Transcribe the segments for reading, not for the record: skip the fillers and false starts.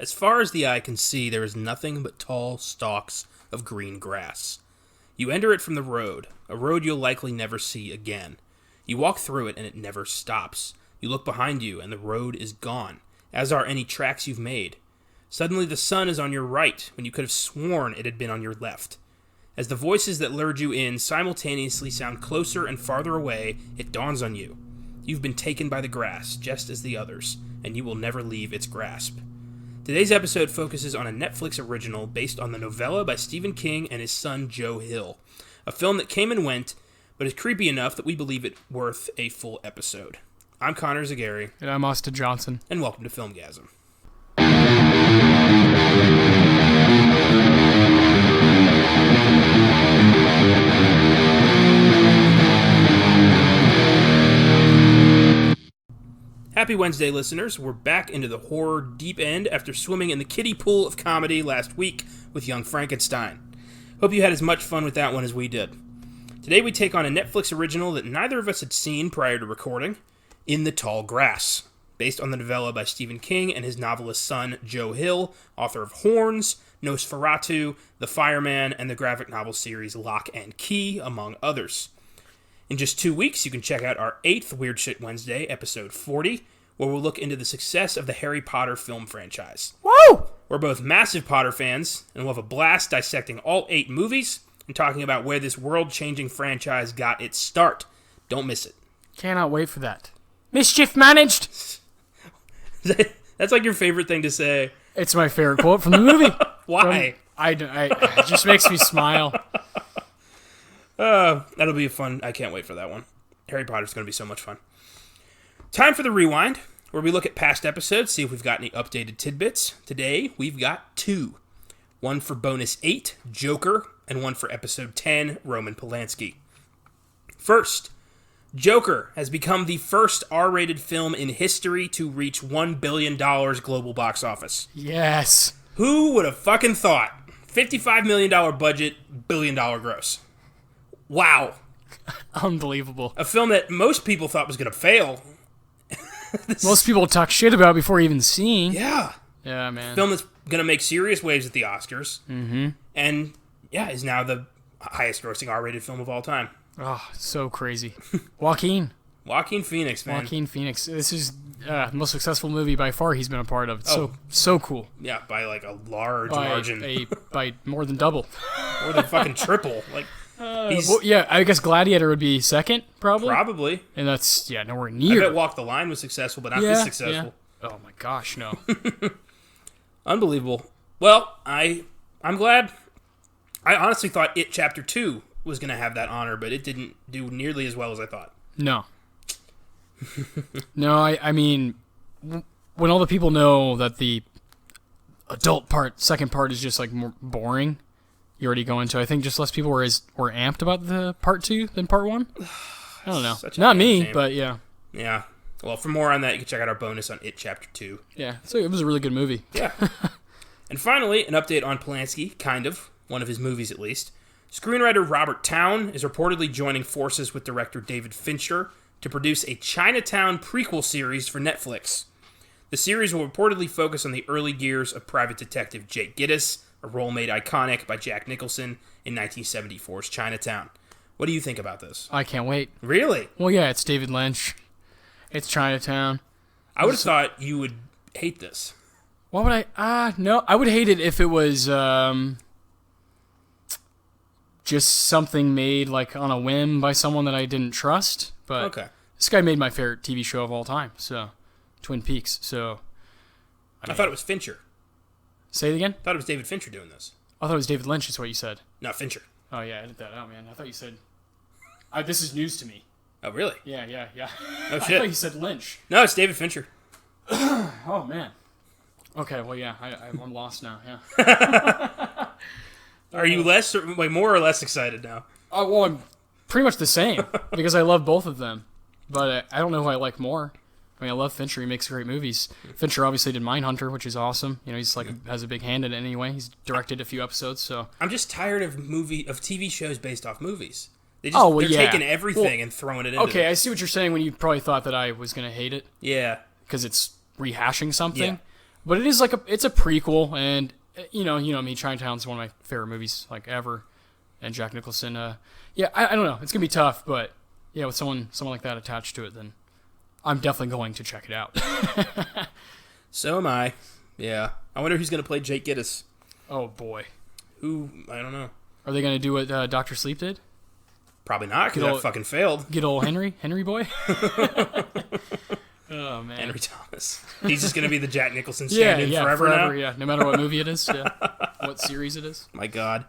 As far as the eye can see, there is nothing but tall stalks of green grass. You enter it from the road, a road you'll likely never see again. You walk through it and it never stops. You look behind you and the road is gone, as are any tracks you've made. Suddenly the sun is on your right, when you could have sworn it had been on your left. As the voices that lured you in simultaneously sound closer and farther away, it dawns on you. You've been taken by the grass, just as the others, and you will never leave its grasp. Today's episode focuses on a Netflix original based on the novella by Stephen King and his son Joe Hill, a film that came and went, but is creepy enough that we believe it worth a full episode. I'm Connor Eyzaguirre. And I'm Austin Johnson. And welcome to Filmgazm. Happy Wednesday, listeners. We're back into the horror deep end after swimming in the kiddie pool of comedy last week with Young Frankenstein. Hope you had as much fun with that one as we did. Today we take on a Netflix original that neither of us had seen prior to recording, In the Tall Grass, based on the novella by Stephen King and his novelist son Joe Hill, author of Horns, Nosferatu, The Fireman, and the graphic novel series Lock and Key, among others. In just 2 weeks, you can check out our 8th Weird Shit Wednesday, episode 40, where we'll look into the success of the Harry Potter film franchise. Woo! We're both massive Potter fans, and we'll have a blast dissecting all 8 movies and talking about where this world-changing franchise got its start. Don't miss it. Cannot wait for that. Mischief managed! That's like your favorite thing to say. It's my favorite quote from the movie. Why? It just makes me smile. That'll be fun. I can't wait for that one. Harry Potter's going to be so much fun. Time for the rewind, where we look at past episodes, see if we've got any updated tidbits. Today, we've got 2. One for bonus 8, Joker, and one for episode 10, Roman Polanski. First, Joker has become the first R-rated film in history to reach $1 billion global box office. Yes. Who would have fucking thought? $55 million budget, $1 billion gross. Wow. Unbelievable. A film that most people thought was going to fail. Most people talk shit about before even seeing. Yeah. Yeah, man. Film that's going to make serious waves at the Oscars. Mm-hmm. And, yeah, is now the highest grossing R-rated film of all time. Oh, so crazy. Joaquin Phoenix, man. Joaquin Phoenix. This is the most successful movie by far he's been a part of. It's so cool. Yeah, by like a large margin. By more than double. More than fucking triple. Like, well, yeah, I guess Gladiator would be second, probably. Probably. And that's, nowhere near. I bet Walk the Line was successful, but not this successful. Yeah. Oh my gosh, no. Unbelievable. Well, I'm glad. I honestly thought It Chapter 2 was going to have that honor, but it didn't do nearly as well as I thought. No. No, I mean, when all the people know that the second part is just like more boring, you already go into, I think just less people were amped about the part 2 than part 1. I don't know. Not me, shame. But yeah. Yeah. Well, for more on that, you can check out our bonus on It Chapter 2. Yeah, so it was a really good movie. Yeah. And finally, an update on Polanski, kind of. One of his movies, at least. Screenwriter Robert Towne is reportedly joining forces with director David Fincher to produce a Chinatown prequel series for Netflix. The series will reportedly focus on the early years of private detective Jake Gittes, a role made iconic by Jack Nicholson in 1974's Chinatown. What do you think about this? I can't wait. Really? Well, yeah, it's David Lynch. It's Chinatown. I would have thought you would hate this. Why would I? No, I would hate it if it was just something made like on a whim by someone that I didn't trust. But okay. This guy made my favorite TV show of all time, so Twin Peaks. So I thought it was Fincher. Say it again? I thought it was David Fincher doing this. I thought it was David Lynch is what you said. No, Fincher. Oh, yeah, edit that out, man. I thought you said... this is news to me. Oh, really? Yeah. Oh, shit. I thought you said Lynch. No, it's David Fincher. Oh, man. Okay, well, yeah, I'm lost now, yeah. Are you more or less excited now? Oh, well, I'm pretty much the same, because I love both of them. But I don't know who I like more. I mean, I love Fincher. He makes great movies. Fincher obviously did Mindhunter, which is awesome. You know, he's has a big hand in it anyway. He's directed a few episodes, so... I'm just tired of TV shows based off movies. They're taking everything and throwing it into Okay, it. I see what you're saying when you probably thought that I was going to hate it. Yeah. Because it's rehashing something. Yeah. But it is like it's a prequel, and you know me, Chinatown's one of my favorite movies like ever, and Jack Nicholson. Yeah, I don't know, it's gonna be tough, but yeah, with someone like that attached to it, then I'm definitely going to check it out. So am I. Yeah, I wonder who's gonna play Jake Gittes. Oh boy, Who? I don't know. are they gonna do what Dr. Sleep did? Probably not, because that fucking failed. Get old Henry boy. Oh man, Henry Thomas. He's just gonna be the Jack Nicholson stand-in forever now. Yeah, no matter what movie it is, yeah. What series it is. My God.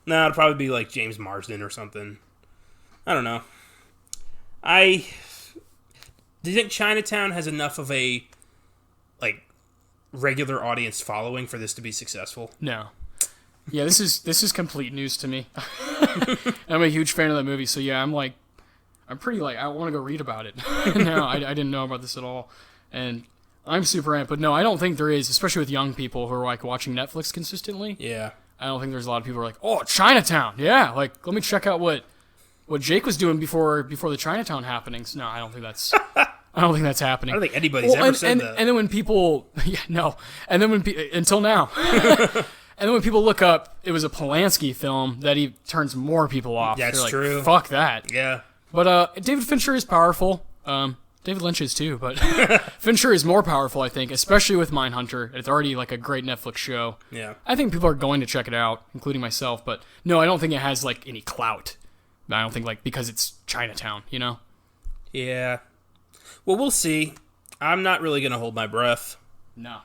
No, it'll probably be like James Marsden or something. I don't know. Do you think Chinatown has enough of a like regular audience following for this to be successful? No. Yeah, this is complete news to me. I'm a huge fan of that movie, so yeah, I'm pretty like, I want to go read about it. No, I didn't know about this at all. And I'm super amped, but no, I don't think there is, especially with young people who are like watching Netflix consistently. Yeah. I don't think there's a lot of people who are like, oh, Chinatown. Yeah, like, let me check out what Jake was doing before the Chinatown happenings. No, I don't think that's happening. I don't think anybody's ever said that. And then when people, yeah, no. And then until now. And then when people look up, it was a Polanski film, that he turns more people off. That's like, true. Fuck that. Yeah. But David Fincher is powerful. David Lynch is too, but Fincher is more powerful, I think, especially with Mindhunter. It's already like a great Netflix show. Yeah. I think people are going to check it out, including myself, but no, I don't think it has like any clout. I don't think like because it's Chinatown, you know? Yeah. Well, we'll see. I'm not really going to hold my breath. No.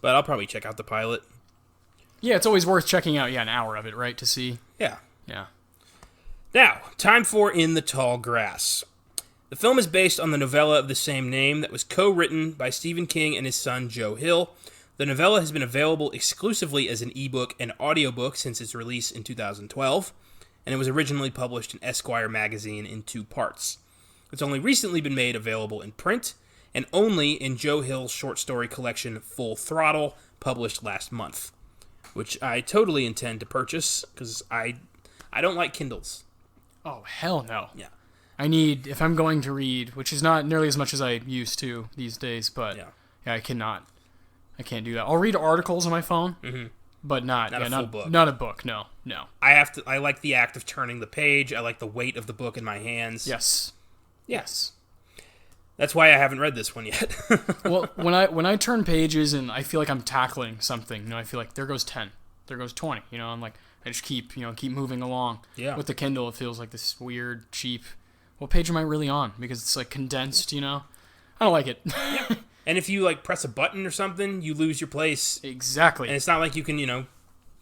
But I'll probably check out the pilot. Yeah, it's always worth checking out, an hour of it, right, to see. Yeah. Yeah. Now, time for In the Tall Grass. The film is based on the novella of the same name that was co-written by Stephen King and his son Joe Hill. The novella has been available exclusively as an ebook and audiobook since its release in 2012, and it was originally published in Esquire magazine in 2 parts. It's only recently been made available in print, and only in Joe Hill's short story collection Full Throttle, published last month, which I totally intend to purchase, because I don't like Kindles. Oh, hell no. Yeah. I need, if I'm going to read, which is not nearly as much as I used to these days, but yeah I can't do that. I'll read articles on my phone, but not a full book. Not a book, no. I like the act of turning the page. I like the weight of the book in my hands. Yes. That's why I haven't read this one yet. Well, when I turn pages and I feel like I'm tackling something, I feel like there goes 10, there goes 20, I'm like, I just keep moving along. Yeah. With the Kindle, it feels like this weird, cheap, what page am I really on? Because it's like condensed, I don't like it. Yeah. And if you like press a button or something, you lose your place. Exactly. And it's not like you can,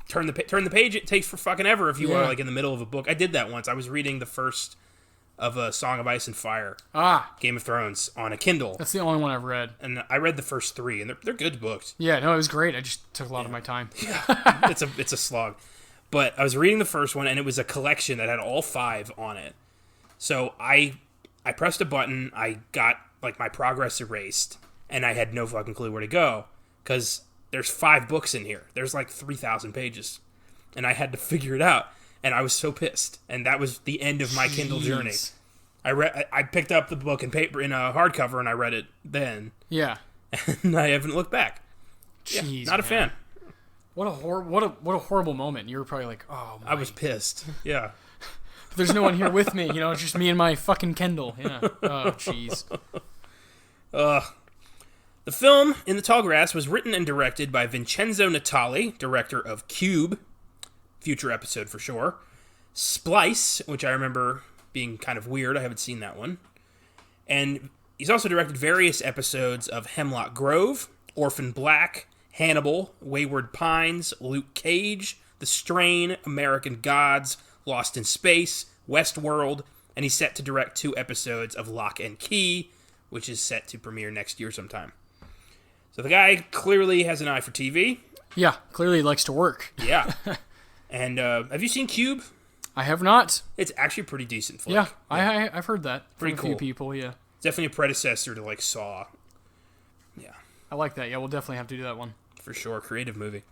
turn the page. It takes for fucking ever if you are like in the middle of a book. I did that once. I was reading the first of A Song of Ice and Fire. Game of Thrones on a Kindle. That's the only one I've read. And I read the first 3, and they're good books. Yeah, no, it was great. I just took a lot of my time. Yeah. It's a slog. But I was reading the first one, and it was a collection that had all 5 on it. So I pressed a button, I got like my progress erased, and I had no fucking clue where to go, because there's 5 books in here. There's like 3,000 pages, and I had to figure it out, and I was so pissed. And that was the end of my Kindle journey. I picked up the book in paper in a hardcover, and I read it then. Yeah, and I haven't looked back. Jeez, not a fan. What a horrible moment. You were probably like, oh my. I was pissed. Yeah. There's no one here with me, it's just me and my fucking Kindle. Yeah. Oh, jeez. The film, In the Tall Grass, was written and directed by Vincenzo Natali, director of Cube, future episode for sure, Splice, which I remember being kind of weird. I haven't seen that one. And he's also directed various episodes of Hemlock Grove, Orphan Black, Hannibal, Wayward Pines, Luke Cage, The Strain, American Gods, Lost in Space, Westworld, and he's set to direct 2 episodes of Lock and Key, which is set to premiere next year sometime. So the guy clearly has an eye for TV. Yeah, clearly he likes to work. Yeah. And have you seen Cube? I have not. It's actually pretty decent flick. Yeah, I've heard that pretty from cool. A few people, yeah. It's definitely a predecessor to like Saw. Yeah. I like that. Yeah, we'll definitely have to do that one. For sure, creative movie.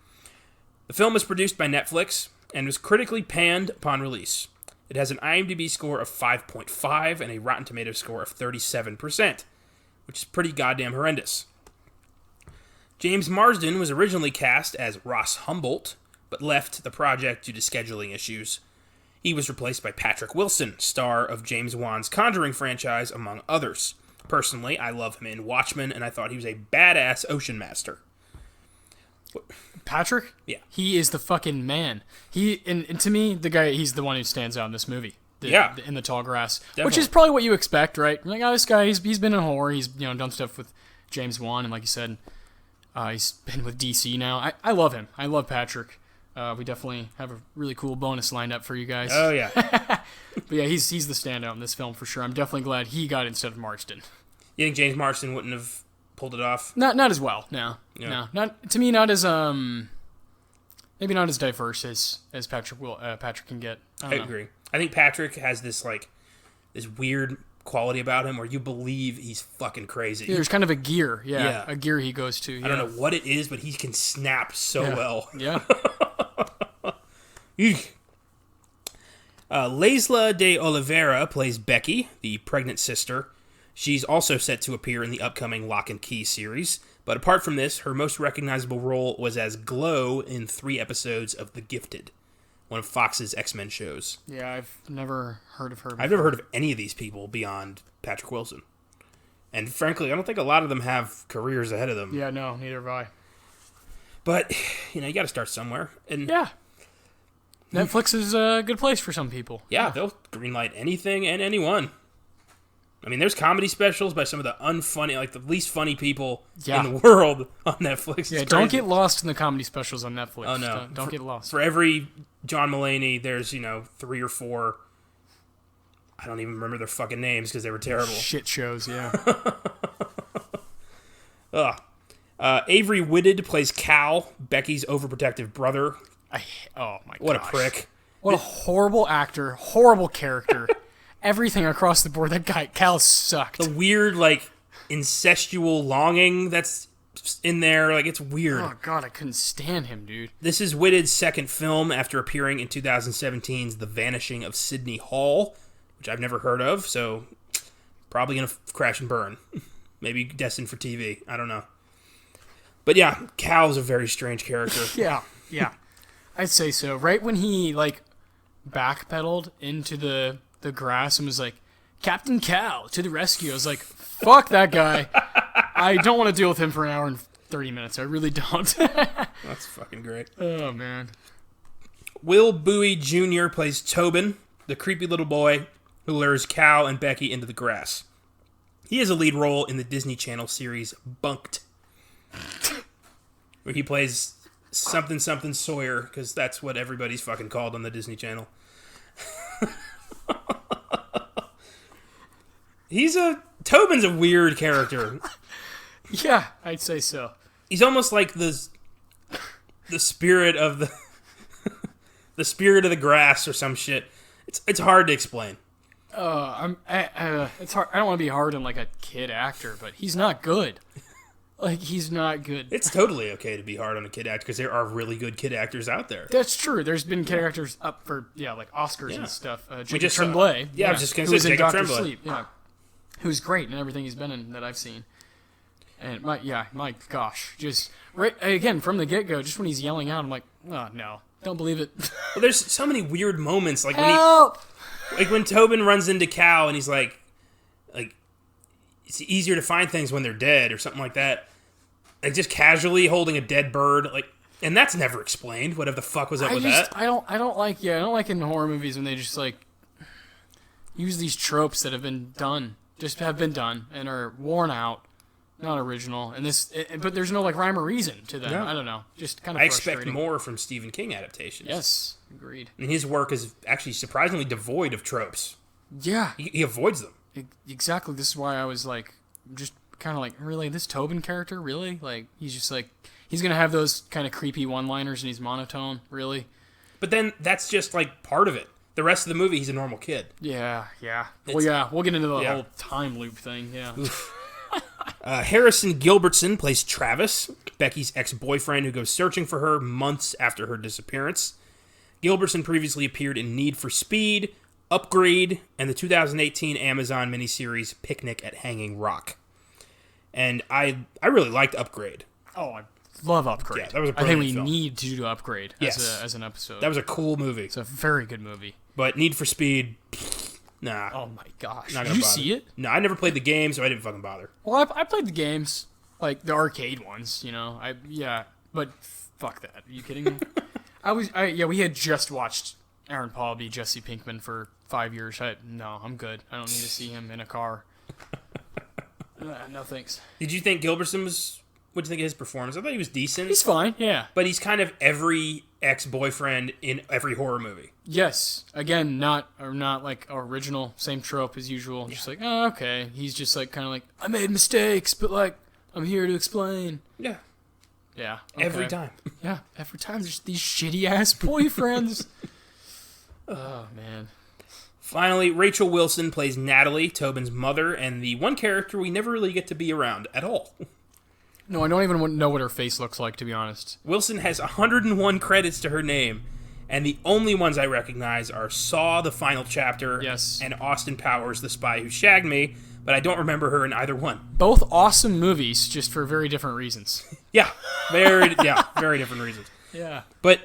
The film was produced by Netflix and was critically panned upon release. It has an IMDb score of 5.5 and a Rotten Tomatoes score of 37%, which is pretty goddamn horrendous. James Marsden was originally cast as Ross Humboldt, but left the project due to scheduling issues. He was replaced by Patrick Wilson, star of James Wan's Conjuring franchise, among others. Personally, I love him in Watchmen, and I thought he was a badass ocean master. Patrick? Yeah. He is the fucking man. And to me, he's the one who stands out in this movie. In the tall grass. Definitely. Which is probably what you expect, right? Like, oh, this guy, he's been in horror. He's, done stuff with James Wan, and like you said, he's been with DC now. I love him. I love Patrick. We definitely have a really cool bonus lined up for you guys. Oh, yeah. But yeah, he's the standout in this film for sure. I'm definitely glad he got it instead of Marsden. You think James Marsden wouldn't have pulled it off? Not as well, no. Yeah. No. Not to me, not as maybe not as diverse as Patrick can get. I agree. I think Patrick has this weird quality about him where you believe he's fucking crazy. Yeah, there's kind of a gear, a gear he goes to. Yeah. I don't know what it is, but he can snap so well. Yeah. Leisla de Oliveira plays Becky, the pregnant sister. She's also set to appear in the upcoming Lock and Key series, but apart from this, her most recognizable role was as Glow in 3 episodes of The Gifted, one of Fox's X-Men shows. Yeah, I've never heard of her before. I've never heard of any of these people beyond Patrick Wilson. And frankly, I don't think a lot of them have careers ahead of them. Yeah, no, neither have I. But, you got to start somewhere. And yeah. Netflix is a good place for some people. Yeah, they'll greenlight anything and anyone. I mean, there's comedy specials by some of the unfunny, the least funny people in the world on Netflix. Yeah, don't get lost in the comedy specials on Netflix. Oh, no. Don't get lost. For every John Mulaney, there's, 3 or 4. I don't even remember their fucking names because they were terrible. Shit shows, yeah. Ugh. Avery Whitted plays Cal, Becky's overprotective brother. Oh, my god. What a prick. What a horrible actor. Horrible character. Everything across the board. That guy, Cal, sucked. The weird, incestual longing that's in there. It's weird. Oh, God, I couldn't stand him, dude. This is Whitted's second film after appearing in 2017's The Vanishing of Sydney Hall, which I've never heard of, so probably going to crash and burn. Maybe destined for TV. I don't know. But yeah, Cal's a very strange character. Yeah. I'd say so. Right when he, backpedaled into the grass and was like, Captain Cal, to the rescue. I was like, fuck that guy. I don't want to deal with him for an hour and 30 minutes. I really don't. That's fucking great. Oh, man. Will Bowie Jr. plays Tobin, the creepy little boy who lures Cal and Becky into the grass. He has a lead role in the Disney Channel series Bunked, where he plays something Sawyer, because that's what everybody's fucking called on the Disney Channel. Tobin's a weird character. Yeah, I'd say so. He's almost like the spirit of the spirit of the grass or some shit. It's hard to explain. It's hard. I don't want to be hard on a kid actor, but he's not good. He's not good. It's totally okay to be hard on a kid actor because there are really good kid actors out there. That's true. There's been kid actors up for Oscars and stuff. Jacob Tremblay. I was just going to say Jacob Tremblay. Sleep, who's great in everything he's been in that I've seen. And my gosh, just right again from the get-go, just when he's yelling out, I'm like, oh no, don't believe it. Well, there's so many weird moments, Help! when Tobin runs into Cal and he's like, it's easier to find things when they're dead or something like that. Just casually holding a dead bird, and that's never explained. Whatever the fuck was up with that? I don't like in horror movies when they just use these tropes that have been done, and are worn out, not original. And but there's no rhyme or reason to them. Yeah. I don't know, just kind of. I expect more from Stephen King adaptations. Yes, agreed. And his work is actually surprisingly devoid of tropes. Yeah, he avoids them. Exactly. This is why I was just kind of really, this Tobin character, really? He's just he's going to have those kind of creepy one-liners and he's monotone, really? But then that's just part of it. The rest of the movie, he's a normal kid. Yeah. Well, yeah, we'll get into the whole time loop thing, yeah. Harrison Gilbertson plays Travis, Becky's ex-boyfriend who goes searching for her months after her disappearance. Gilbertson previously appeared in Need for Speed, Upgrade, and the 2018 Amazon miniseries Picnic at Hanging Rock. And I really liked Upgrade. Oh, I love Upgrade. Yeah, that was a I think brilliant we film. need to do Upgrade as an episode. That was a cool movie. It's a very good movie. But Need for Speed, nah. Oh my gosh. Not Did gonna you bother. see it? No, I never played the game, so I didn't fucking bother. Well, I played the games, like the arcade ones, but fuck that. Are you kidding me? We had just watched Aaron Paul be Jesse Pinkman for 5 years. No, I'm good. I don't need to see him in a car. No thanks. Did you think Gilbertson was... What do you think of his performance? I thought he was decent. He's fine, yeah. But he's kind of every ex-boyfriend in every horror movie. Yes. Again, not like original, same trope as usual. Yeah. Just like, oh, okay. He's just like kind of like, I made mistakes, but like, I'm here to explain. Yeah. Yeah. Okay. Every time. Yeah, every time there's these shitty-ass boyfriends. Oh, man. Finally, Rachel Wilson plays Natalie, Tobin's mother, and the one character we never really get to be around at all. No, I don't even know what her face looks like, to be honest. Wilson has 101 credits to her name, and the only ones I recognize are Saw, the final chapter, yes, and Austin Powers, The Spy Who Shagged Me, but I don't remember her in either one. Both awesome movies, just for very different reasons. Yeah, very different reasons. Yeah. But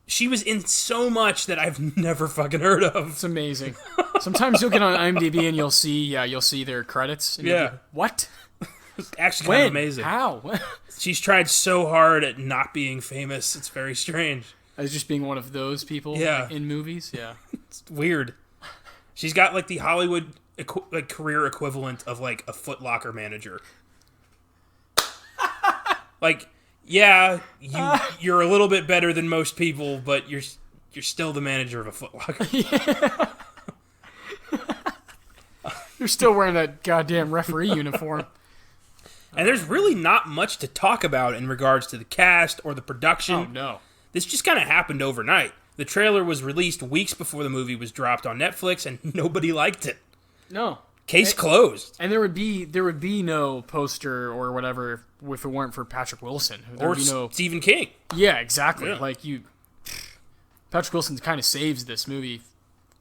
she was in so much that I've never fucking heard of. It's amazing. Sometimes you'll get on IMDb and you'll see their credits. And you'll be, what? It's actually kind of amazing. How? She's tried so hard at not being famous. It's very strange. As just being one of those people in movies? Yeah. It's weird. She's got like the Hollywood career equivalent of like a Foot Locker manager. Like, yeah, you're a little bit better than most people, but you're still the manager of a Foot Locker. Yeah. You're still wearing that goddamn referee uniform. And there's really not much to talk about in regards to the cast or the production. Oh, no. This just kind of happened overnight. The trailer was released weeks before the movie was dropped on Netflix, and nobody liked it. No. Case closed. And there would be no poster or whatever if it weren't for Patrick Wilson. Or Stephen King. Yeah, exactly. Yeah. Like Patrick Wilson kind of saves this movie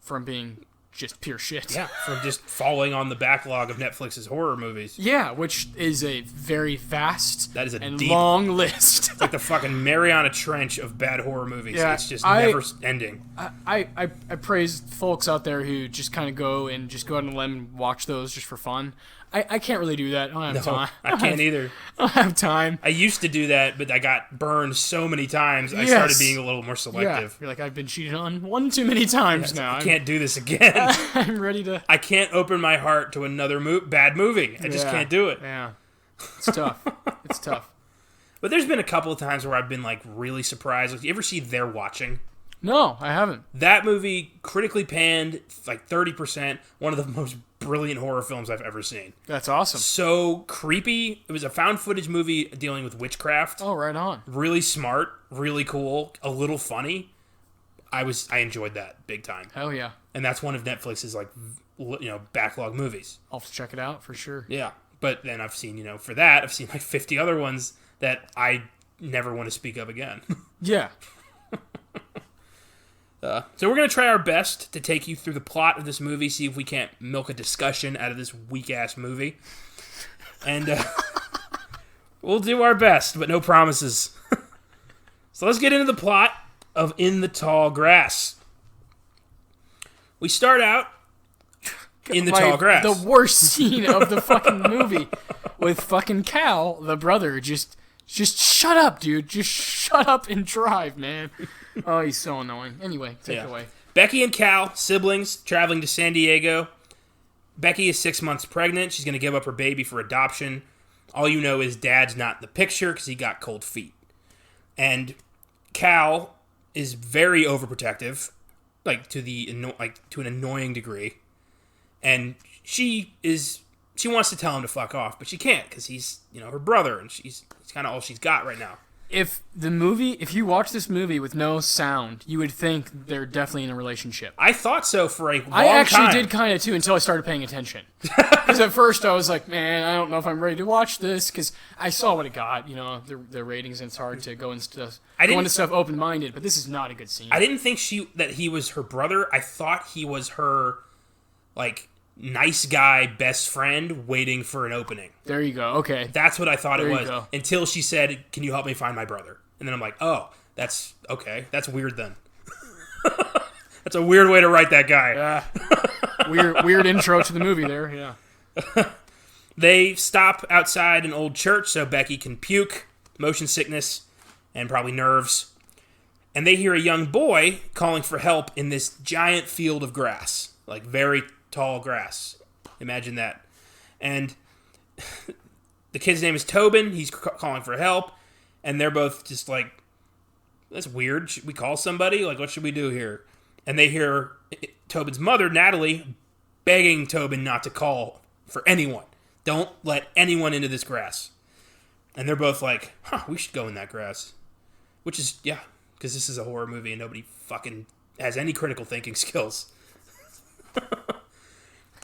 from being just pure shit. Yeah, from just falling on the backlog of Netflix's horror movies. Yeah, which is a very vast and deep, long list. It's like the fucking Mariana Trench of bad horror movies. Yeah, it's just never ending. I praise folks out there who just kind of go out on a limb and watch those just for fun. I can't really do that. I don't have time. I can't either. I don't have time. I used to do that, but I got burned so many times, I started being a little more selective. Yeah. You're like, I've been cheated on one too many times now. I can't do this again. I'm ready to... I can't open my heart to another bad movie. I just can't do it. Yeah. It's tough. It's tough. But there's been a couple of times where I've been like really surprised. Like, you ever see They're Watching? No, I haven't. That movie, critically panned, like 30%, one of the most brilliant horror films I've ever seen. That's awesome. So creepy. It was a found footage movie dealing with witchcraft. Oh, right on. Really smart, really cool, a little funny. I enjoyed that big time. Hell yeah. And that's one of Netflix's like backlog movies. I'll have to check it out for sure. Yeah. But then I've seen, for that, I've seen like 50 other ones that I never want to speak of again. Yeah. So we're going to try our best to take you through the plot of this movie, see if we can't milk a discussion out of this weak-ass movie. And we'll do our best, but no promises. So let's get into the plot of In the Tall Grass. We start out in the tall grass. The worst scene of the fucking movie with fucking Cal, the brother, just shut up, dude. Just shut up and drive, man. Oh, he's so annoying. Anyway, take it away. Becky and Cal, siblings, traveling to San Diego. Becky is 6 months pregnant. She's going to give up her baby for adoption. All you know is Dad's not in the picture because he got cold feet. And Cal is very overprotective, to an annoying degree. And she wants to tell him to fuck off, but she can't because he's, her brother, and he's kind of all she's got right now. If you watch this movie with no sound, you would think they're definitely in a relationship. I thought so for a long time. I actually did kind of too until I started paying attention. Because at first I was like, man, I don't know if I'm ready to watch this because I saw what it got, the ratings, and it's hard to go into stuff open-minded, but this is not a good scene. I didn't think that he was her brother. I thought he was her, nice guy best friend waiting for an opening. There you go. Okay. That's what I thought There it you was go. until she said, "Can you help me find my brother?" And then I'm like, "Oh, that's okay. That's weird then." That's a weird way to write that guy. Weird intro to the movie there. Yeah. They stop outside an old church so Becky can puke, motion sickness, and probably nerves. And they hear a young boy calling for help in this giant field of grass, like very tall grass. Imagine that. And the kid's name is Tobin. He's calling for help. And they're both just like, that's weird. Should we call somebody? Like, what should we do here? And they hear Tobin's mother, Natalie, begging Tobin not to call for anyone. Don't let anyone into this grass. And they're both like, we should go in that grass. Which is, yeah, because this is a horror movie and nobody fucking has any critical thinking skills.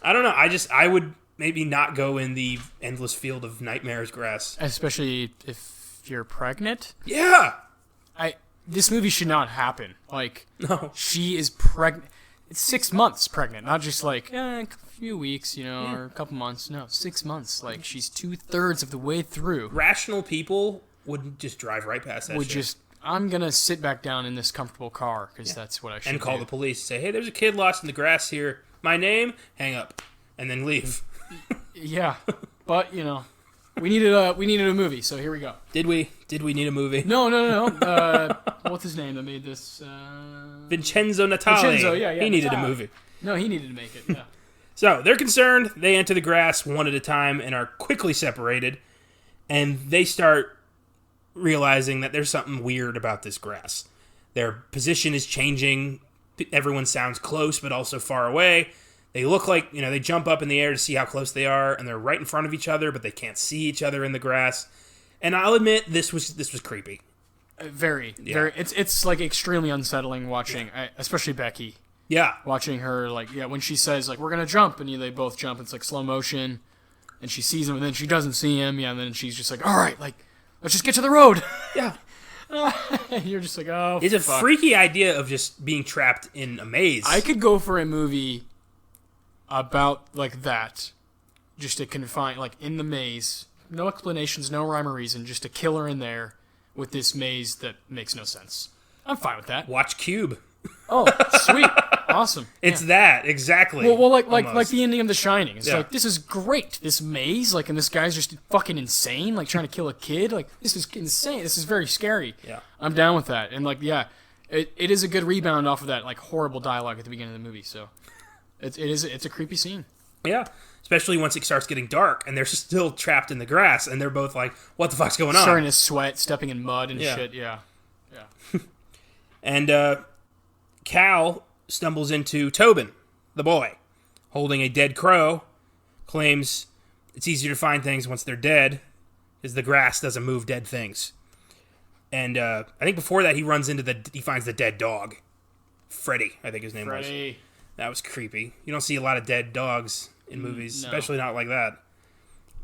I don't know. I would maybe not go in the endless field of nightmares grass. Especially if you're pregnant. Yeah. This movie should not happen. Like, No. she is pregnant. It's 6 months pregnant, not just like a few weeks, or a couple months. No, 6 months. Like, she's 2/3 of the way through. Rational people would just drive right past that shit. I'm going to sit back down in this comfortable car because that's what I should And call do. the police and say, hey, there's a kid lost in the grass here. My name? Hang up. And then leave. Yeah, but, we needed a movie, so here we go. Did we need a movie? No. What's his name that made this? Vincenzo Natali. Vincenzo, yeah. He needed a Natali. movie. No, he needed to make it, yeah. So, they're concerned. They enter the grass one at a time and are quickly separated. And they start realizing that there's something weird about this grass. Their position is changing. Everyone sounds close, but also far away. They look like, they jump up in the air to see how close they are, and they're right in front of each other, but they can't see each other in the grass. And I'll admit, this was creepy. Very. Yeah. It's like extremely unsettling watching, especially Becky. Yeah. Watching her, when she says, we're going to jump, and they both jump, it's like slow motion, and she sees him, and then she doesn't see him, and then she's just like, all right, let's just get to the road. Yeah. And you're just like, oh, It's a fuck. freaky idea of just being trapped in a maze. I could go for a movie about, that, just to confine, in the maze, no explanations, no rhyme or reason, just a killer in there with this maze that makes no sense. I'm fine with that. Watch Cube. Oh, sweet. Awesome. It's that, exactly. Well, like Almost. the ending of The Shining. It's Yeah. this is great. This maze, and this guy's just fucking insane, trying to kill a kid. This is insane. This is very scary. Yeah. I'm down with that. And, it is a good rebound off of that, horrible dialogue at the beginning of the movie. So, it's a creepy scene. Yeah. Especially once it starts getting dark and they're still trapped in the grass and they're both like, what the fuck's going on? Starting to sweat, stepping in mud and Yeah. shit. Yeah. And Cal stumbles into Tobin, the boy, holding a dead crow, claims it's easier to find things once they're dead, because the grass doesn't move dead things. And I think before that he finds the dead dog. Freddy, I think his name was. Freddy. That was creepy. You don't see a lot of dead dogs in movies, no. especially not like that.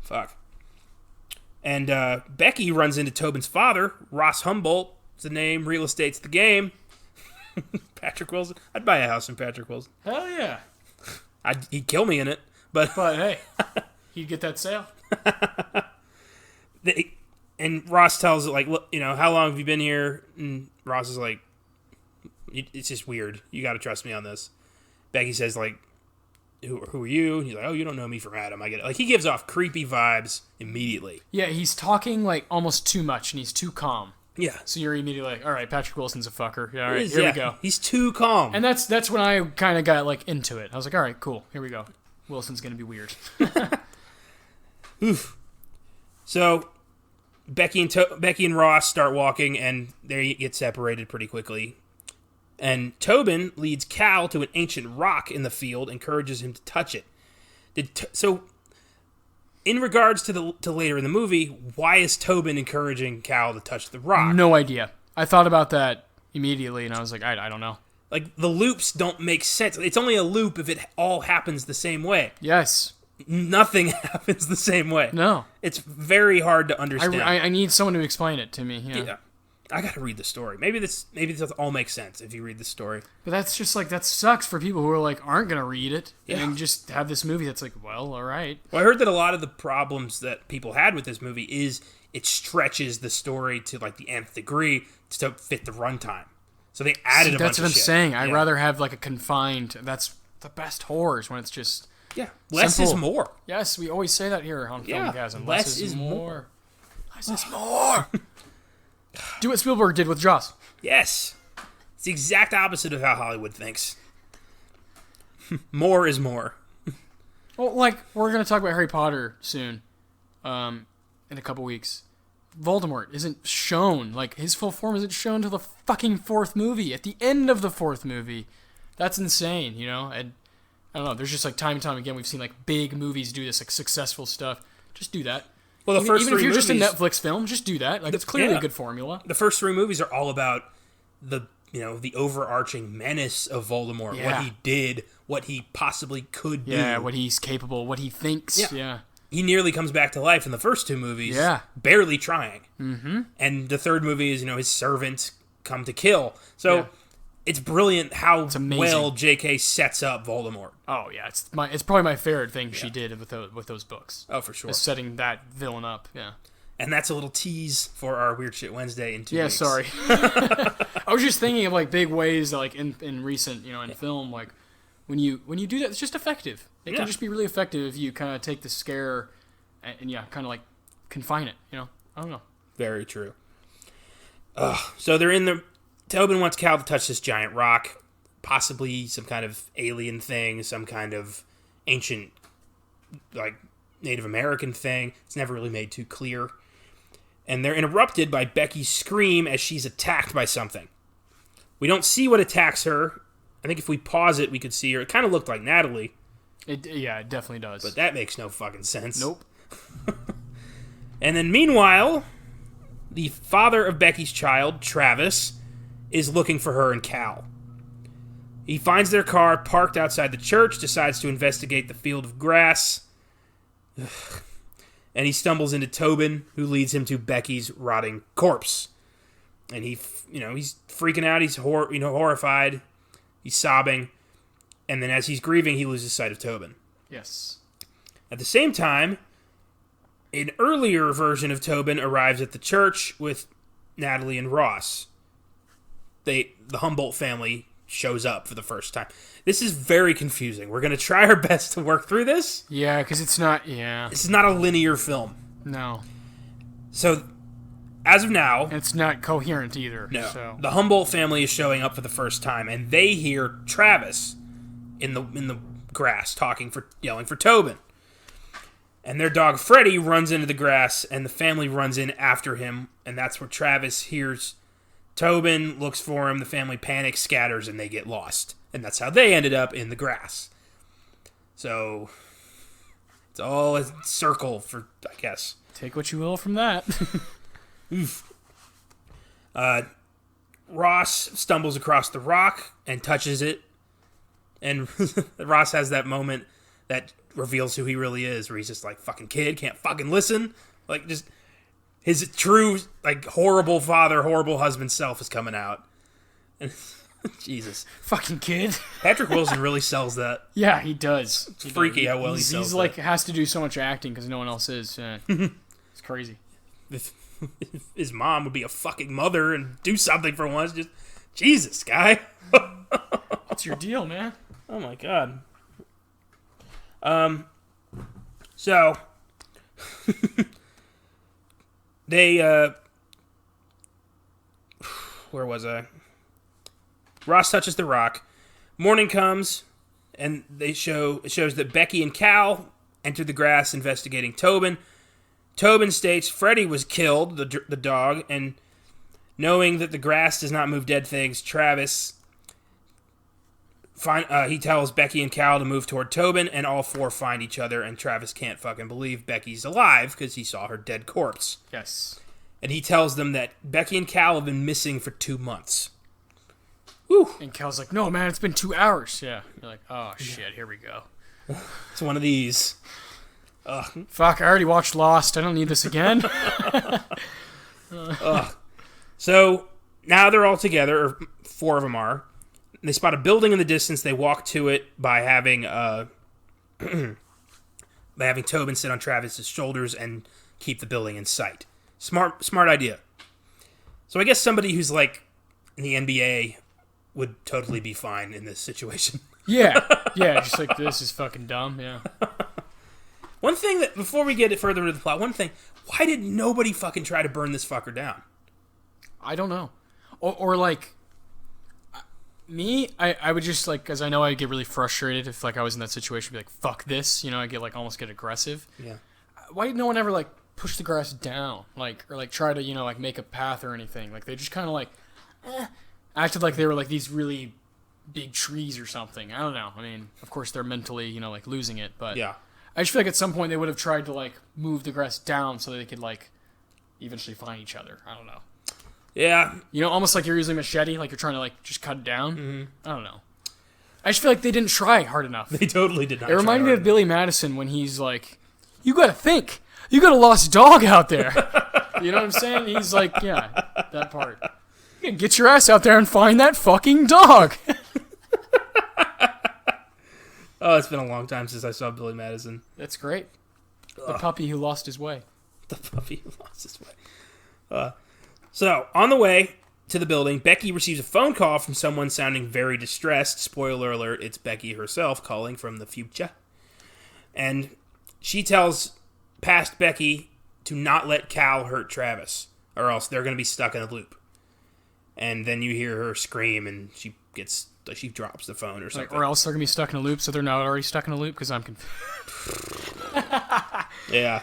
Fuck. And Becky runs into Tobin's father, Ross Humboldt. It's the name, real estate's the game. Patrick Wilson. I'd buy a house in Patrick Wilson. Hell yeah. He'd kill me in it, but But hey, he'd get that sale. and Ross tells it look, how long have you been here? And Ross is like, it's just weird. You got to trust me on this. Becky says who are you? And he's like, oh, you don't know me from Adam. I get it. He gives off creepy vibes immediately. Yeah, he's talking almost too much, and he's too calm. Yeah. So you're immediately like, all right, Patrick Wilson's a fucker. Yeah, all right, here we go. He's too calm. And that's when I kind of got into it. I was like, all right, cool, here we go. Wilson's gonna be weird. Oof. So Becky and Ross start walking, and they get separated pretty quickly. And Tobin leads Cal to an ancient rock in the field, encourages him to touch it. So, in regards to later in the movie, why is Tobin encouraging Cal to touch the rock? No idea. I thought about that immediately, and I was like, I don't know. The loops don't make sense. It's only a loop if it all happens the same way. Yes. Nothing happens the same way. No. It's very hard to understand. I need someone to explain it to me. Yeah. I gotta read the story. Maybe this all makes sense if you read the story. But that's just like, that sucks for people who are like, aren't gonna read it, Yeah. and just have this movie that's like, well, all right. Well, I heard that a lot of the problems that people had with this movie is it stretches the story to like the nth degree to fit the runtime. So they added a bunch of shit. That's what I'm saying. I'd Yeah. rather have like a confined. That's the best horrors, when it's just less simple. is more. Yes, we always say that here on Yeah, Filmgazm. less is more. Less is more. Do what Spielberg did with Jaws. Yes. It's the exact opposite of how Hollywood thinks. More is more. Well, like, we're going to talk about Harry Potter soon, in a couple weeks. Voldemort isn't shown, like, his full form isn't shown till the fucking fourth movie, at the end of the fourth movie. That's insane, you know? And I don't know, there's just, like, time and time again, we've seen, like, big movies do this, like, successful stuff. Just do that. Well, Even if you're just a Netflix film, just do that. Like, it's clearly a good formula. The first three movies are all about the overarching menace of Voldemort, what he did, what he possibly could do. Yeah, what he's capable, what he thinks. Yeah. He nearly comes back to life in the first two movies. Yeah. Barely trying. Mm-hmm. And the third movie is, his servants come to kill. So it's brilliant how well J.K. sets up Voldemort. Oh yeah, it's probably my favorite thing she did with those books. Oh, for sure. Is setting that villain up. Yeah. And that's a little tease for our Weird Shit Wednesday in 2 weeks. Yeah, sorry. I was just thinking of like big ways that, like in recent, in film, like when you do that, it's just effective. It can just be really effective if you kind of take the scare and kind of like confine it. I don't know. Very true. So they're in the. Tobin wants Cal to touch this giant rock, possibly some kind of alien thing, some kind of ancient, like Native American thing. It's never really made too clear. And they're interrupted by Becky's scream as she's attacked by something. We don't see what attacks her. I think if we pause it, we could see her. It kind of looked like Natalie. It definitely does. But that makes no fucking sense. Nope. And then meanwhile, the father of Becky's child, Travis, is looking for her and Cal. He finds their car parked outside the church, decides to investigate the field of grass, and he stumbles into Tobin, who leads him to Becky's rotting corpse. And he's freaking out. He's horrified. He's sobbing. And then as he's grieving, he loses sight of Tobin. Yes. At the same time, an earlier version of Tobin arrives at the church with Natalie and Ross. The Humboldt family shows up for the first time. This is very confusing. We're going to try our best to work through this. Yeah, because it's not... Yeah. This is not a linear film. No. So, as of now... It's not coherent either. No. So. The Humboldt family is showing up for the first time, and they hear Travis in the grass yelling for Tobin. And their dog Freddy runs into the grass, and the family runs in after him, and that's where Travis hears Tobin, looks for him, the family panics, scatters, and they get lost. And that's how they ended up in the grass. So, it's all a circle for, I guess. Take what you will from that. Oof. Ross stumbles across the rock and touches it. And Ross has that moment that reveals who he really is, where he's just like, fucking kid, can't fucking listen. Like, just his true, like, horrible father, horrible husband self is coming out. And Jesus. Fucking kid. Patrick Wilson really sells that. Yeah, he does. It's freaky how well he sells He's that. like, has to do so much acting because no one else is. It's crazy. If his mom would be a fucking mother and do something for once, just, Jesus, guy. What's your deal, man? Oh my god. So they where was I? Ross touches the rock. Morning comes, and it shows that Becky and Cal enter the grass investigating Tobin. Tobin states Freddy was killed, the dog, and knowing that the grass does not move dead things, Travis he tells Becky and Cal to move toward Tobin, and all four find each other, and Travis can't fucking believe Becky's alive because he saw her dead corpse. Yes. And he tells them that Becky and Cal have been missing for 2 months. Woo! And Cal's like, no, man, it's been 2 hours. Yeah. You're like, oh, shit, here we go. It's one of these. Ugh. Fuck, I already watched Lost. I don't need this again. Ugh. So now they're all together, or 4 of them are. They spot a building in the distance. They walk to it by having Tobin sit on Travis's shoulders and keep the building in sight. Smart idea. So I guess somebody who's like in the NBA would totally be fine in this situation. Yeah, just like, this is fucking dumb, yeah. One thing that, before we get further into the plot, why did nobody fucking try to burn this fucker down? I don't know. Or like, me, I would just, like, because I know I'd get really frustrated if, like, I was in that situation, be like, fuck this, you know, I'd get, like, almost get aggressive. Yeah. Why did no one ever, like, push the grass down, like, or, like, try to, you know, like, make a path or anything? Like, they just kind of, like, acted like they were, like, these really big trees or something. I don't know. I mean, of course, they're mentally, you know, like, losing it, but Yeah. I just feel like at some point they would have tried to, like, move the grass down so they could, like, eventually find each other. I don't know. Yeah. You know, almost like you're using a machete, like you're trying to, like, just cut it down. Mm-hmm. I don't know. I just feel like they didn't try hard enough. They totally did not. It reminded me of Billy Madison when he's like, you gotta think. You got a lost dog out there. You know what I'm saying? He's like, yeah, that part. You get your ass out there and find that fucking dog. Oh, it's been a long time since I saw Billy Madison. That's great. The puppy who lost his way. The puppy who lost his way. So, on the way to the building, Becky receives a phone call from someone sounding very distressed. Spoiler alert, it's Becky herself calling from the future. And she tells past Becky to not let Cal hurt Travis, or else they're going to be stuck in a loop. And then you hear her scream, and she drops the phone or something. Like, or else they're going to be stuck in a loop, so they're not already stuck in a loop, because I'm confused. Yeah.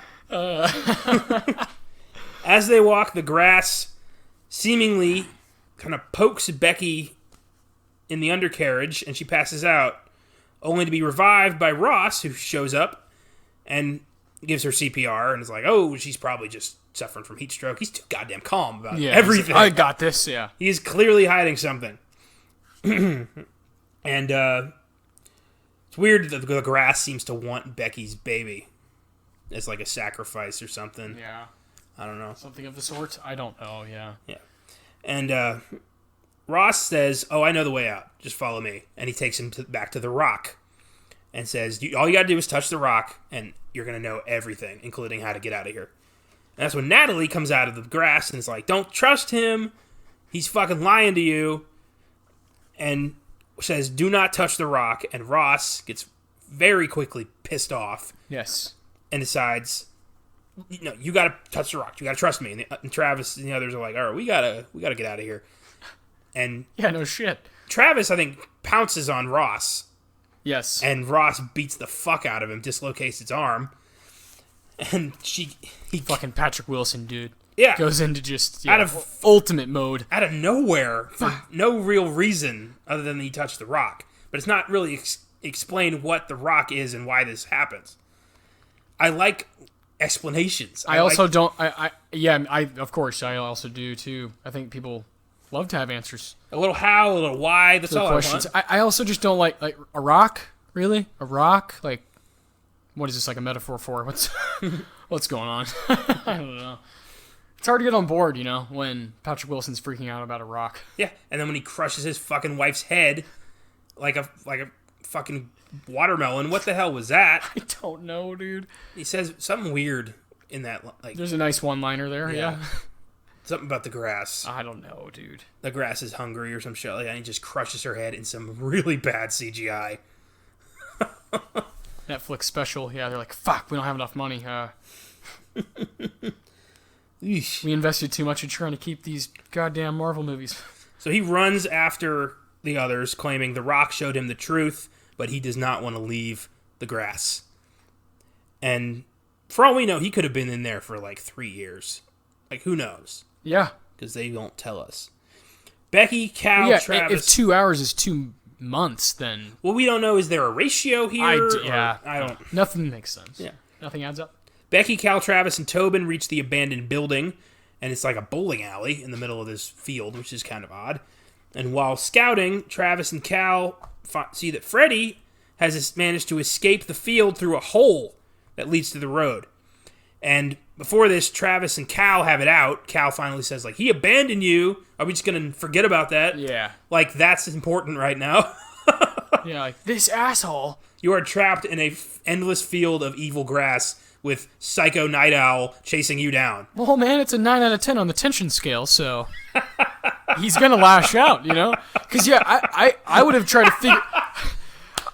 As they walk, the grass seemingly kind of pokes Becky in the undercarriage, and she passes out, only to be revived by Ross, who shows up and gives her CPR, and is like, oh, she's probably just suffering from heat stroke. He's too goddamn calm about everything. I got this, yeah. He is clearly hiding something. And it's weird that the grass seems to want Becky's baby as like a sacrifice or something. Yeah. I don't know. Something of the sort? I don't know, yeah. Yeah. And Ross says, oh, I know the way out. Just follow me. And he takes him back to the rock and says, all you got to do is touch the rock and you're going to know everything, including how to get out of here. And that's when Natalie comes out of the grass and is like, don't trust him. He's fucking lying to you. And says, do not touch the rock. And Ross gets very quickly pissed off. Yes. And decides, no, you got to touch the rock. You got to trust me. And Travis and the others are like, all right, we gotta get out of here. And yeah, no shit. Travis, I think, pounces on Ross. Yes. And Ross beats the fuck out of him, dislocates his arm. And he fucking Patrick Wilson, dude. Yeah. Goes into just out of ultimate mode. Out of nowhere for no real reason other than he touched the rock. But it's not really explained what the rock is and why this happens. I like explanations. I also don't. Of course, I also do too. I think people love to have answers. A little how, a little why. That's all questions. I want. I also just don't like a rock. Really, a rock? Like, what is this, like a metaphor for? What's going on? I don't know. It's hard to get on board, you know, when Patrick Wilson's freaking out about a rock. Yeah, and then when he crushes his fucking wife's head like a fucking watermelon. What the hell was that? I don't know, dude. He says something weird in that. Like, there's a nice one-liner there, yeah. Something about the grass. I don't know, dude. The grass is hungry or some shit like that, and he just crushes her head in some really bad CGI. Netflix special, yeah, they're like, fuck, we don't have enough money. We invested too much in trying to keep these goddamn Marvel movies. So he runs after the others, claiming The Rock showed him the truth, but he does not want to leave the grass. And for all we know, he could have been in there for like 3 years. Like, who knows? Yeah. Because they don't tell us. Becky, Cal, Travis... If 2 hours is 2 months, then... Well, we don't know. Is there a ratio here? I don't... Nothing makes sense. Yeah. Nothing adds up. Becky, Cal, Travis, and Tobin reach the abandoned building, and it's like a bowling alley in the middle of this field, which is kind of odd. And while scouting, Travis and Cal see that Freddy has managed to escape the field through a hole that leads to the road. And before this, Travis and Cal have it out. Cal finally says, like, he abandoned you. Are we just going to forget about that? Yeah. Like, that's important right now. Yeah, like, this asshole. You are trapped in a endless field of evil grass with Psycho Night Owl chasing you down. Well, man, it's a 9 out of 10 on the tension scale, so he's going to lash out, you know? Because, yeah, I would have tried to figure...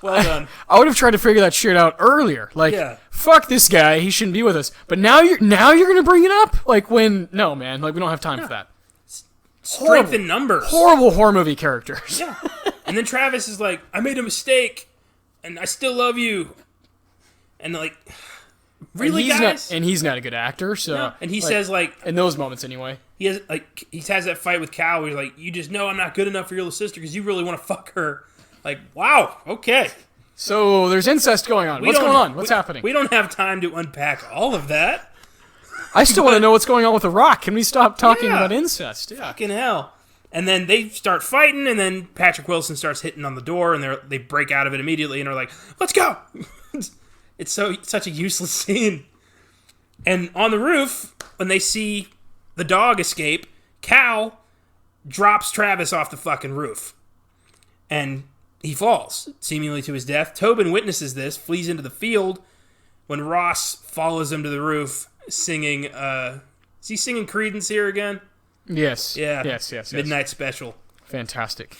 Well done. I would have tried to figure that shit out earlier. Like, fuck this guy, he shouldn't be with us. But now you're gonna bring it up? Like when no man, like we don't have time for that. Strength in numbers. Horrible horror movie characters. Yeah. And then Travis is like, I made a mistake and I still love you. And like really guys? And he's not a good actor, so no. And he says like in those moments anyway. He has that fight with Cal where he's like, you just know I'm not good enough for your little sister because you really want to fuck her. Like, wow, okay. So there's incest going on. What's going on? What's happening? We don't have time to unpack all of that. I still want to know what's going on with The Rock. Can we stop talking about incest? Yeah. Fucking hell. And then they start fighting, and then Patrick Wilson starts hitting on the door, and they break out of it immediately, and are like, let's go! It's such a useless scene. And on the roof, when they see the dog escape, Cal drops Travis off the fucking roof. And he falls, seemingly to his death. Tobin witnesses this, flees into the field, when Ross follows him to the roof, singing, is he singing Creedence here again? Yes. Yeah. Yes. Midnight Special. Fantastic.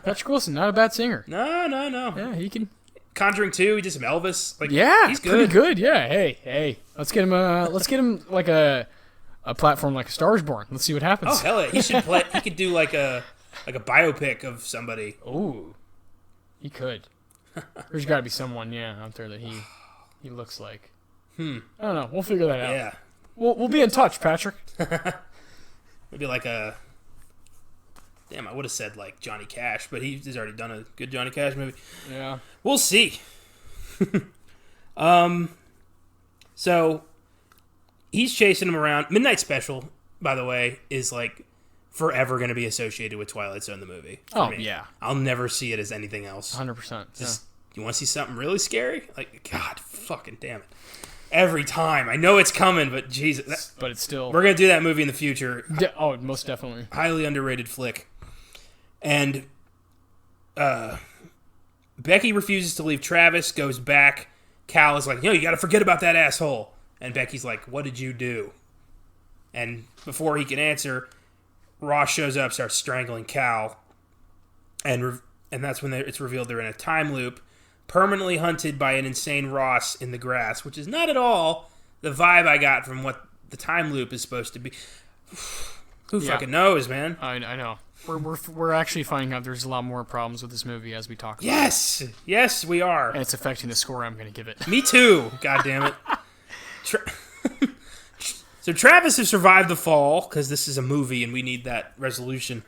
Patrick Wilson, not a bad singer. No. Yeah, he can. Conjuring 2, he did some Elvis. Like, yeah, he's good. Pretty good. Yeah. Hey. Let's get him like a platform like a Star is Born. Let's see what happens. Oh hell yeah, he could do like a biopic of somebody. Ooh. He could. There's got to be someone, out there that he looks like. I don't know. We'll figure that out. Yeah. We'll be in touch, Patrick. Maybe like a... Damn, I would have said like Johnny Cash, but he's already done a good Johnny Cash movie. Yeah. We'll see. So he's chasing him around. Midnight Special, by the way, is like forever going to be associated with Twilight Zone the movie. Yeah. I'll never see it as anything else. 100%. Just you want to see something really scary? Like, God, fucking damn it. Every time. I know it's coming, but Jesus. But it's still... We're going to do that movie in the future. Most definitely. Highly underrated flick. And Becky refuses to leave Travis, goes back. Cal is like, you got to forget about that asshole. And Becky's like, what did you do? And before he can answer, Ross shows up, starts strangling Cal. And that's when it's revealed they're in a time loop, permanently hunted by an insane Ross in the grass, which is not at all the vibe I got from what the time loop is supposed to be. Who fucking knows, man? I know. We're actually finding out there's a lot more problems with this movie as we talk about it. Yes, we are. And it's affecting the score I'm going to give it. Me too, God damn it. So Travis has survived the fall, because this is a movie and we need that resolution.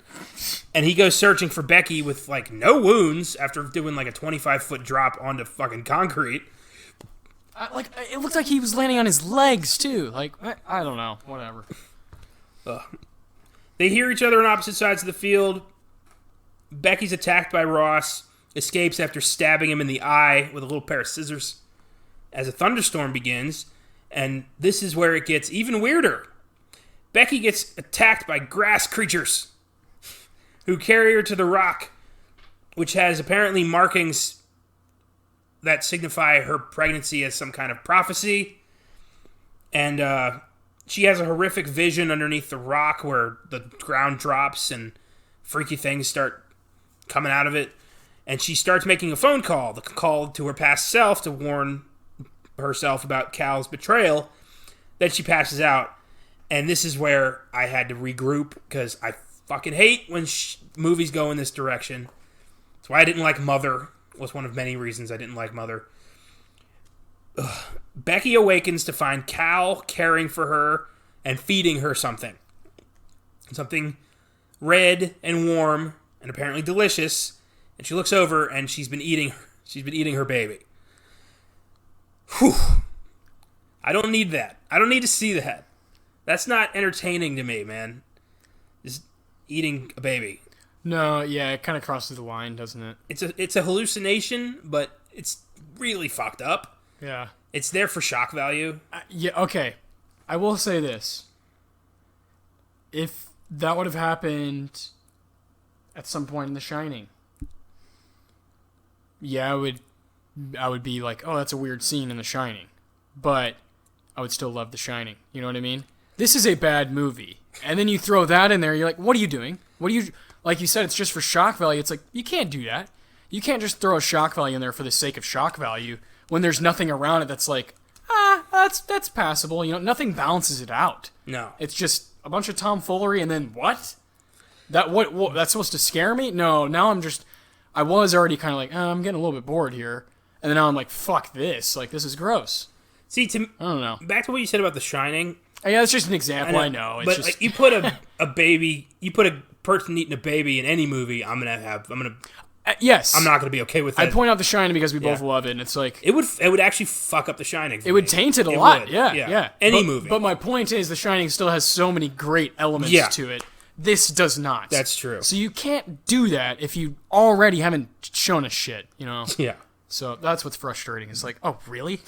And he goes searching for Becky with, like, no wounds after doing, like, a 25-foot drop onto fucking concrete. It looked like he was landing on his legs, too. Like, I don't know. Whatever. They hear each other on opposite sides of the field. Becky's attacked by Ross, escapes after stabbing him in the eye with a little pair of scissors. As a thunderstorm begins... And this is where it gets even weirder. Becky gets attacked by grass creatures who carry her to the rock, which has apparently markings that signify her pregnancy as some kind of prophecy. And she has a horrific vision underneath the rock where the ground drops and freaky things start coming out of it. And she starts making a phone call, the call to her past self to warn herself about Cal's betrayal. Then she passes out, and this is where I had to regroup because I fucking hate when movies go in this direction. That's why I didn't like Mother. Was one of many reasons I didn't like Mother. Becky awakens to find Cal caring for her and feeding her something red and warm and apparently delicious. And she looks over and she's been eating her baby. Whew. I don't need that. I don't need to see that. That's not entertaining to me, man. Just eating a baby. No, yeah, it kind of crosses the line, doesn't it? It's a hallucination, but it's really fucked up. Yeah. It's there for shock value. Yeah, okay. I will say this. If that would have happened at some point in The Shining, yeah, I would be like, oh, that's a weird scene in The Shining. But I would still love The Shining. You know what I mean? This is a bad movie. And then you throw that in there, you're like, what are you doing? Like you said, it's just for shock value. It's like, you can't do that. You can't just throw a shock value in there for the sake of shock value when there's nothing around it that's like, that's passable. You know, nothing balances it out. No. It's just a bunch of tomfoolery and then what? What that's supposed to scare me? No, now I was already kind of like, I'm getting a little bit bored here. And then now I'm like, fuck this. Like, this is gross. See, I don't know. Back to what you said about The Shining. Yeah, it's just an example. I know. It's but just... like, you put a baby, you put a person eating a baby in any movie, yes. I'm not gonna be okay with that. I point out The Shining because we both love it, and it's like it would actually fuck up The Shining. It would taint it a lot. Would. Yeah. Any movie. But my point is, The Shining still has so many great elements to it. This does not. That's true. So you can't do that if you already haven't shown us shit. You know. Yeah. So that's what's frustrating. It's like, oh really?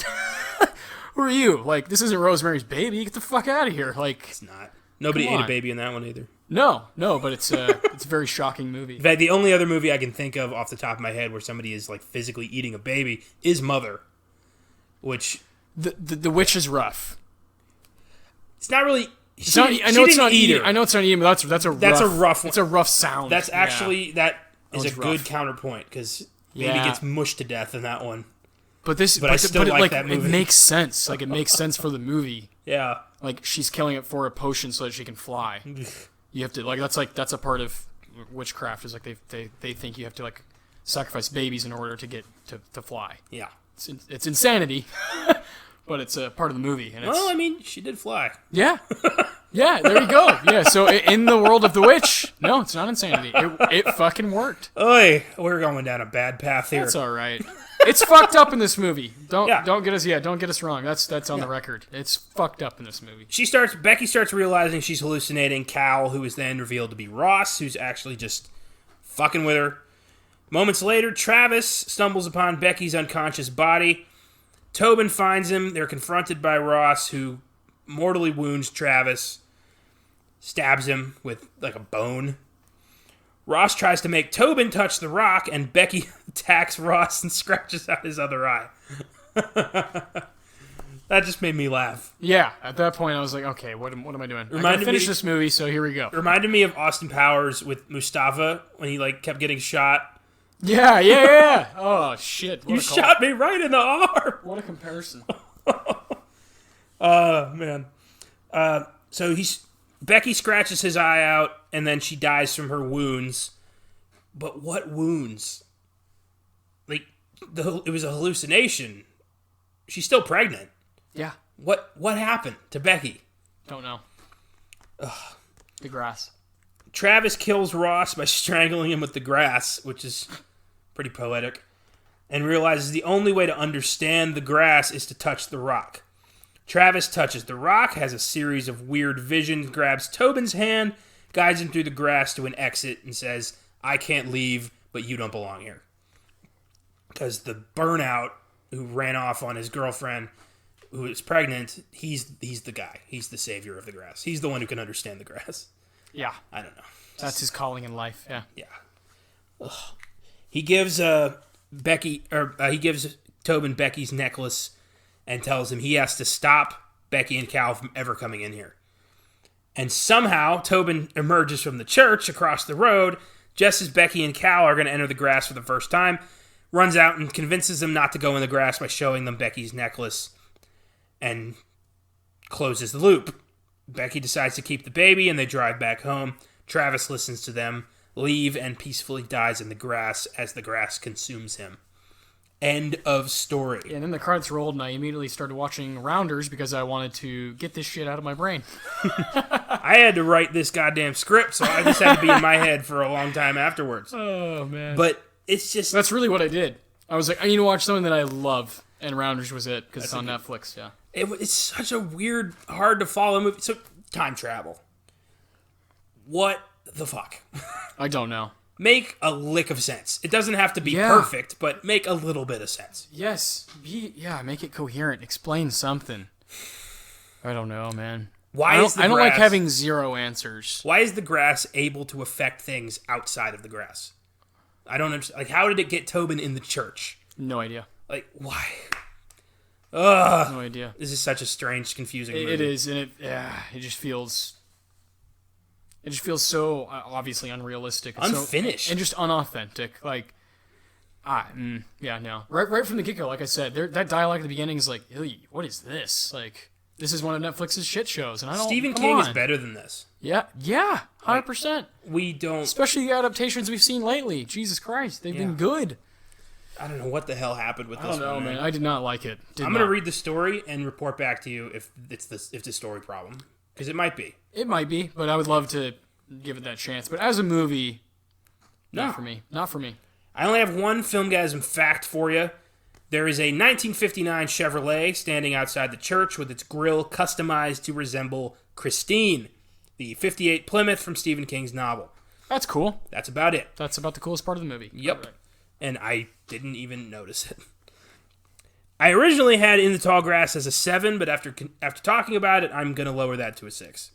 Who are you? Like, this isn't Rosemary's Baby. Get the fuck out of here. Like, it's not. Nobody ate a baby in that one either. No, but it's a very shocking movie. In fact, the only other movie I can think of off the top of my head where somebody is like physically eating a baby is Mother, which the witch is rough. It's not really. I know it's not eating, but that's a rough one. It's a rough sound. That is a good counterpoint because baby gets mushed to death in that one. But I still like that movie. It makes sense. Like, it makes sense for the movie. Yeah. Like, she's killing it for a potion so that she can fly. You have to that's a part of witchcraft. Is like they think you have to like sacrifice babies in order to get to fly. Yeah. It's insanity, but it's a part of the movie. And well, I mean, she did fly. Yeah. Yeah, there you go. Yeah, so in the world of the witch, no, it's not insanity. It fucking worked. Oy, we're going down a bad path here. That's all right. It's fucked up in this movie. Don't get us wrong. That's on the record. It's fucked up in this movie. Becky starts realizing she's hallucinating Cal, who is then revealed to be Ross, who's actually just fucking with her. Moments later, Travis stumbles upon Becky's unconscious body. Tobin finds him. They're confronted by Ross, who mortally wounds Travis, stabs him with like a bone. Ross tries to make Tobin touch the rock, and Becky attacks Ross and scratches out his other eye. That just made me laugh. Yeah, at that point I was like, okay, what am I doing? I gotta finish this movie, so here we go. Reminded me of Austin Powers with Mustafa when he like kept getting shot. Yeah. Oh shit! You shot me right in the arm. What a comparison. Man. So Becky scratches his eye out, and then she dies from her wounds. But what wounds? Like, it was a hallucination. She's still pregnant. Yeah. What happened to Becky? Don't know. Ugh. The grass. Travis kills Ross by strangling him with the grass, which is pretty poetic, and realizes the only way to understand the grass is to touch the rock. Travis touches the rock, has a series of weird visions, grabs Tobin's hand, guides him through the grass to an exit, and says, I can't leave, but you don't belong here. Because the burnout who ran off on his girlfriend, who is pregnant, he's the guy. He's the savior of the grass. He's the one who can understand the grass. Yeah. I don't know. That's his calling in life, yeah. Yeah. Ugh. He gives Tobin Becky's necklace and tells him he has to stop Becky and Cal from ever coming in here. And somehow, Tobin emerges from the church across the road, just as Becky and Cal are going to enter the grass for the first time, runs out and convinces them not to go in the grass by showing them Becky's necklace, and closes the loop. Becky decides to keep the baby, and they drive back home. Travis listens to them leave and peacefully dies in the grass as the grass consumes him. End of story. And then the credits rolled, and I immediately started watching Rounders because I wanted to get this shit out of my brain. I had to write this goddamn script, so I just had to be in my head for a long time afterwards. Oh, man. But it's just... That's really what I did. I was like, I need to watch something that I love, and Rounders was it, because it's on Netflix, yeah. It's such a weird, hard-to-follow movie. So, time travel. What the fuck? I don't know. Make a lick of sense. It doesn't have to be perfect, but make a little bit of sense. Yes. Make it coherent. Explain something. I don't know, man. I don't like having zero answers. Why is the grass able to affect things outside of the grass? I don't understand. Like, how did it get Tobin in the church? No idea. Like, why? Ugh. No idea. This is such a strange, confusing movie. It is, and it just feels so obviously unrealistic, unfinished, and just unauthentic. Like, no. Right from the get go, like I said, that dialogue at the beginning is like, what is this? Like, this is one of Netflix's shit shows, and I don't. Stephen King is better than this. Yeah, 100%. We don't, especially the adaptations we've seen lately. Jesus Christ, they've been good. I don't know what the hell happened with this one. I don't know, man. I did not like it. I'm going to read the story and report back to you if it's a story problem. Because it might be. It might be, but I would love to give it that chance. But as a movie, not for me. Not for me. I only have one Filmgazm fact for you. There is a 1959 Chevrolet standing outside the church with its grille customized to resemble Christine, the 58 Plymouth from Stephen King's novel. That's cool. That's about it. That's about the coolest part of the movie. Yep. Right. And I didn't even notice it. I originally had In the Tall Grass as a 7, but after talking about it, I'm going to lower that to a 6.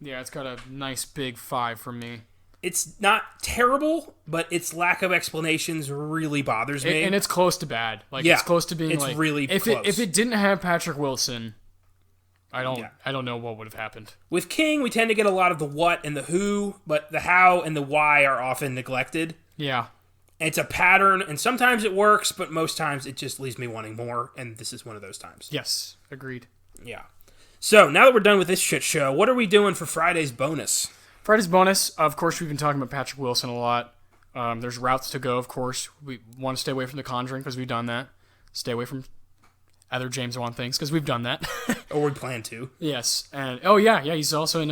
Yeah, it's got a nice big 5 from me. It's not terrible, but its lack of explanations really bothers me. And it's close to bad. Like, it's close to being it's like... really close. If it didn't have Patrick Wilson, I don't know what would have happened. With King, we tend to get a lot of the what and the who, but the how and the why are often neglected. Yeah. It's a pattern, and sometimes it works, but most times it just leaves me wanting more, and this is one of those times. Yes, agreed. Yeah. So, now that we're done with this shit show, what are we doing for Friday's bonus? Friday's bonus, of course, we've been talking about Patrick Wilson a lot. There's routes to go, of course. We want to stay away from The Conjuring, because we've done that. Stay away from other James Wan things, because we've done that. Or we plan to. Yes. And he's also in...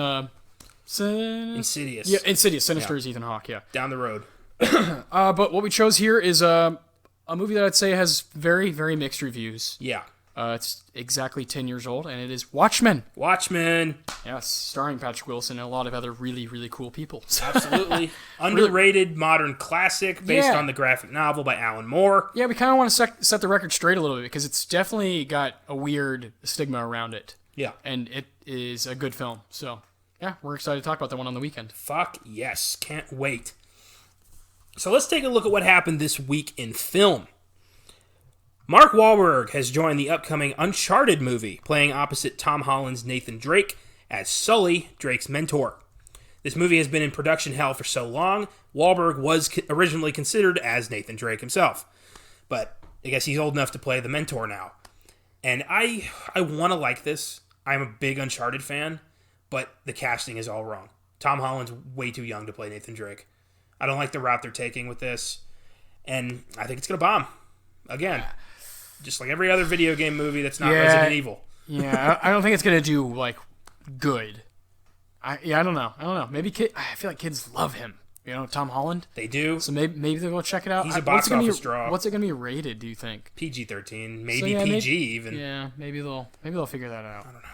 Insidious. Yeah, Insidious. Sinister is Ethan Hawke, yeah. Down the road. But what we chose here is a movie that I'd say has very, very mixed reviews. Yeah. It's exactly 10 years old, and it is Watchmen. Watchmen. Yes, starring Patrick Wilson and a lot of other really, really cool people. Absolutely. Underrated modern classic based on the graphic novel by Alan Moore. Yeah, we kind of want to set the record straight a little bit because it's definitely got a weird stigma around it. Yeah. And it is a good film. So, yeah, we're excited to talk about that one on the weekend. Fuck yes. Can't wait. So let's take a look at what happened this week in film. Mark Wahlberg has joined the upcoming Uncharted movie, playing opposite Tom Holland's Nathan Drake as Sully, Drake's mentor. This movie has been in production hell for so long, Wahlberg was originally considered as Nathan Drake himself. But I guess he's old enough to play the mentor now. And I want to like this. I'm a big Uncharted fan, but the casting is all wrong. Tom Holland's way too young to play Nathan Drake. I don't like the route they're taking with this, and I think it's going to bomb. Again, just like every other video game movie that's not Resident Evil. Yeah, I don't think it's going to do, like, good. I don't know. Maybe I feel like kids love him. You know, Tom Holland. They do. So maybe they'll go check it out. He's a box office draw. What's it going to be rated, do you think? PG-13. Maybe PG even. Yeah, maybe they'll figure that out. I don't know.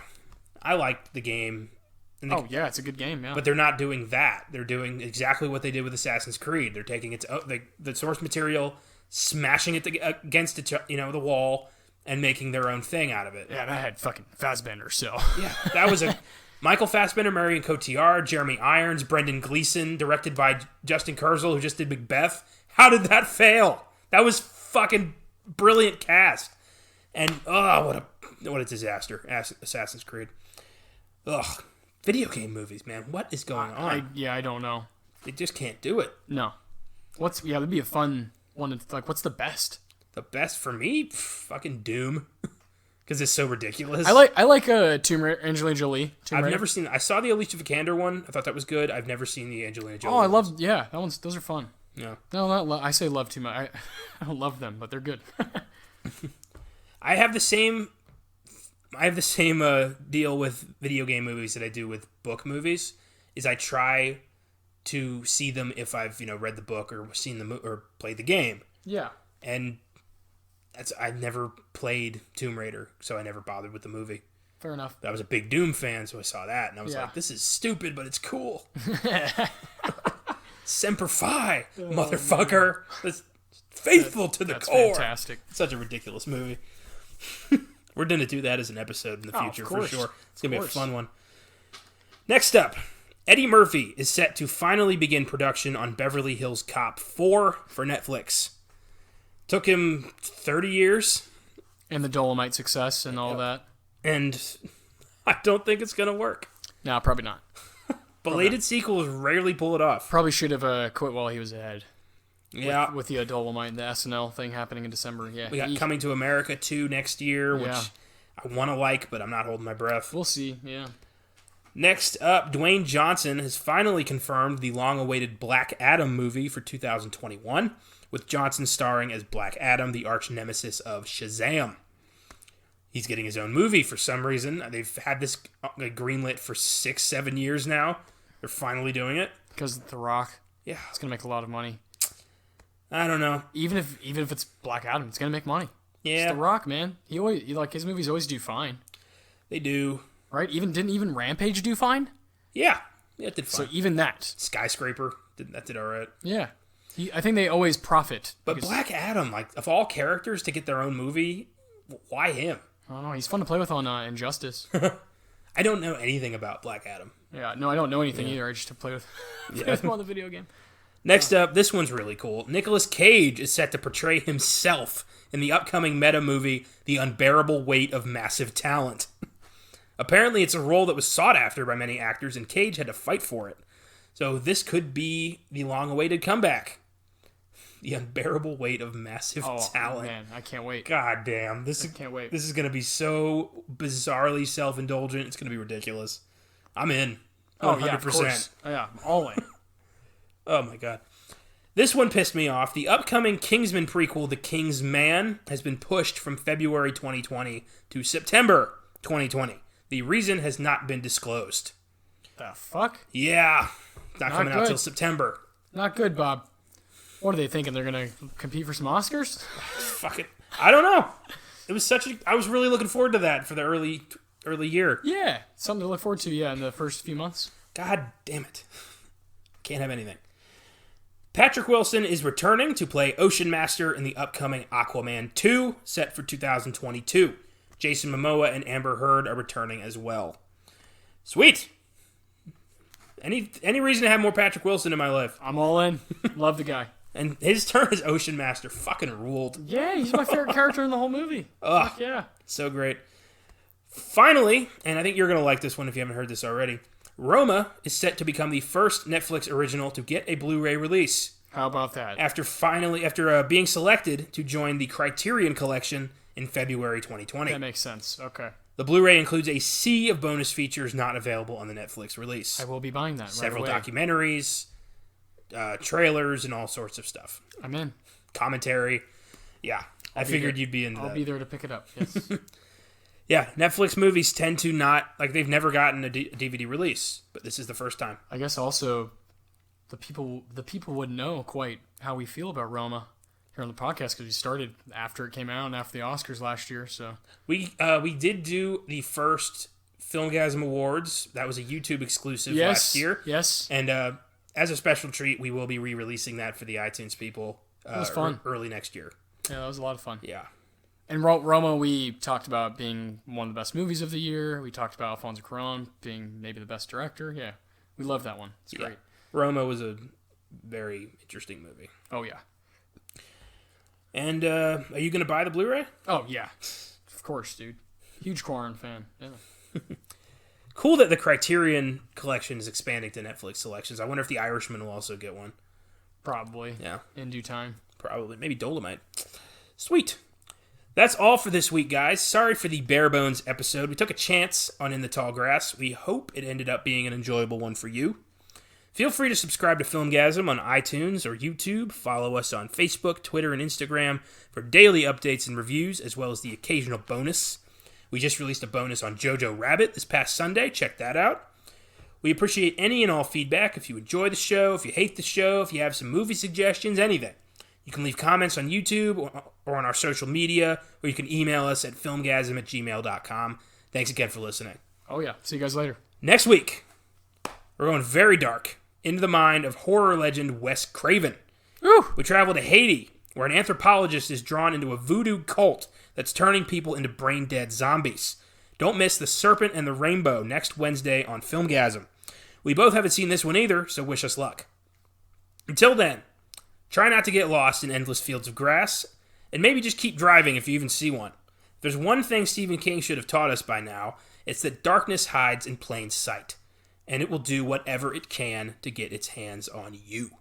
I liked the game. It's a good game, yeah. But they're not doing that. They're doing exactly what they did with Assassin's Creed. They're taking the source material, smashing it against the wall, and making their own thing out of it. Yeah, that had fucking Fassbender, so. Yeah, that was Michael Fassbender, Marion Cotillard, Jeremy Irons, Brendan Gleeson, directed by Justin Kurzel, who just did Macbeth. How did that fail? That was fucking brilliant cast. And, what a disaster. Assassin's Creed. Ugh. Video game movies, man. What is going on? I don't know. They just can't do it. No. That'd be a fun one. What's the best? The best for me? Fucking Doom. Because it's so ridiculous. I like Tomb Raider, Angelina Jolie. I've never seen... I saw the Alicia Vikander one. I thought that was good. I've never seen the Angelina Jolie I love... Yeah, those are fun. Yeah. No, I say love too much. I don't love them, but they're good. I have the same deal with video game movies that I do with book movies. Is I try to see them if I've read the book or seen the or played the game. Yeah. And I've never played Tomb Raider, so I never bothered with the movie. Fair enough. I was a big Doom fan, so I saw that and I was like, "This is stupid, but it's cool." Semper Fi, motherfucker. That's faithful to the core. Fantastic. Such a ridiculous movie. We're going to do that as an episode in the future for sure. It's going to be a fun one. Next up, Eddie Murphy is set to finally begin production on Beverly Hills Cop 4 for Netflix. Took him 30 years. And the Dolomite success and all that. And I don't think it's going to work. No, probably not. Belated sequels rarely pull it off. Probably should have quit while he was ahead. Yeah. With the Dolomite and the SNL thing happening in December. Yeah. We got Coming to America 2 next year, which I want to like, but I'm not holding my breath. We'll see, yeah. Next up, Dwayne Johnson has finally confirmed the long-awaited Black Adam movie for 2021, with Johnson starring as Black Adam, the arch-nemesis of Shazam. He's getting his own movie for some reason. They've had this greenlit for 6-7 years now. They're finally doing it. Because The Rock. Yeah. It's going to make a lot of money. I don't know. Even if it's Black Adam, it's going to make money. Yeah. It's The Rock, man. His movies always do fine. They do. Right? Didn't Rampage do fine? Yeah. It did fine. So even that. Skyscraper, that did all right. Yeah. I think they always profit. But Black Adam, of all characters to get their own movie, why him? I don't know. He's fun to play with on Injustice. I don't know anything about Black Adam. Yeah, no, I don't know anything either. I just play with him on the video game. Next up, this one's really cool. Nicolas Cage is set to portray himself in the upcoming meta movie, The Unbearable Weight of Massive Talent. Apparently, it's a role that was sought after by many actors, and Cage had to fight for it. So this could be the long-awaited comeback. The Unbearable Weight of Massive Talent. Man, I can't wait. God damn. Can't wait. This is going to be so bizarrely self-indulgent. It's going to be ridiculous. I'm in. 100%. Oh, yeah, of course. Yeah, I'm all in. Oh, my God. This one pissed me off. The upcoming Kingsman prequel, The King's Man, has been pushed from February 2020 to September 2020. The reason has not been disclosed. The fuck? Yeah. Not coming out till September. Not good, Bob. What are they thinking? They're going to compete for some Oscars? Fuck it. I don't know. It was I was really looking forward to that for the early year. Yeah. Something to look forward to, in the first few months. God damn it. Can't have anything. Patrick Wilson is returning to play Ocean Master in the upcoming Aquaman 2, set for 2022. Jason Momoa and Amber Heard are returning as well. Sweet. Any reason to have more Patrick Wilson in my life? I'm all in. Love the guy. And his turn as Ocean Master fucking ruled. Yeah, he's my favorite character in the whole movie. Ugh, fuck yeah. So great. Finally, and I think you're going to like this one if you haven't heard this already, Roma is set to become the first Netflix original to get a Blu-ray release. How about that? After being selected to join the Criterion Collection in February 2020. That makes sense. Okay. The Blu-ray includes a sea of bonus features not available on the Netflix release. I will be buying that Several right away. documentaries, trailers, and all sorts of stuff. I'm in. Commentary. Yeah, I figured you'd be into that. I'll be there to pick it up, yes. Yeah, Netflix movies tend to not, they've never gotten a DVD release, but this is the first time. I guess also the people wouldn't know quite how we feel about Roma here on the podcast because we started after it came out and after the Oscars last year. So we did do the first Filmgazm Awards. That was a YouTube exclusive last year. Yes. And as a special treat, we will be re-releasing that for the iTunes people. It was fun. Early next year. Yeah, that was a lot of fun. Yeah. And Roma, we talked about being one of the best movies of the year. We talked about Alfonso Cuarón being maybe the best director. Yeah, we love that one. It's great. Roma was a very interesting movie. Oh, yeah. And are you going to buy the Blu-ray? Oh, yeah. Of course, dude. Huge Cuarón fan. Yeah. Cool that the Criterion Collection is expanding to Netflix selections. I wonder if The Irishman will also get one. Probably. Yeah. In due time. Probably. Maybe Dolomite. Sweet. That's all for this week, guys. Sorry for the bare bones episode. We took a chance on In the Tall Grass. We hope it ended up being an enjoyable one for you. Feel free to subscribe to Filmgazm on iTunes or YouTube. Follow us on Facebook, Twitter, and Instagram for daily updates and reviews, as well as the occasional bonus. We just released a bonus on Jojo Rabbit this past Sunday. Check that out. We appreciate any and all feedback. If you enjoy the show, if you hate the show, if you have some movie suggestions, anything. You can leave comments on YouTube or on our social media, or you can email us at filmgazm@gmail.com. Thanks again for listening. Oh, yeah. See you guys later. Next week, we're going very dark into the mind of horror legend Wes Craven. Ooh. We travel to Haiti where an anthropologist is drawn into a voodoo cult that's turning people into brain-dead zombies. Don't miss The Serpent and the Rainbow next Wednesday on Filmgazm. We both haven't seen this one either, so wish us luck. Until then, try not to get lost in endless fields of grass, and maybe just keep driving if you even see one. If there's one thing Stephen King should have taught us by now, it's that darkness hides in plain sight, and it will do whatever it can to get its hands on you.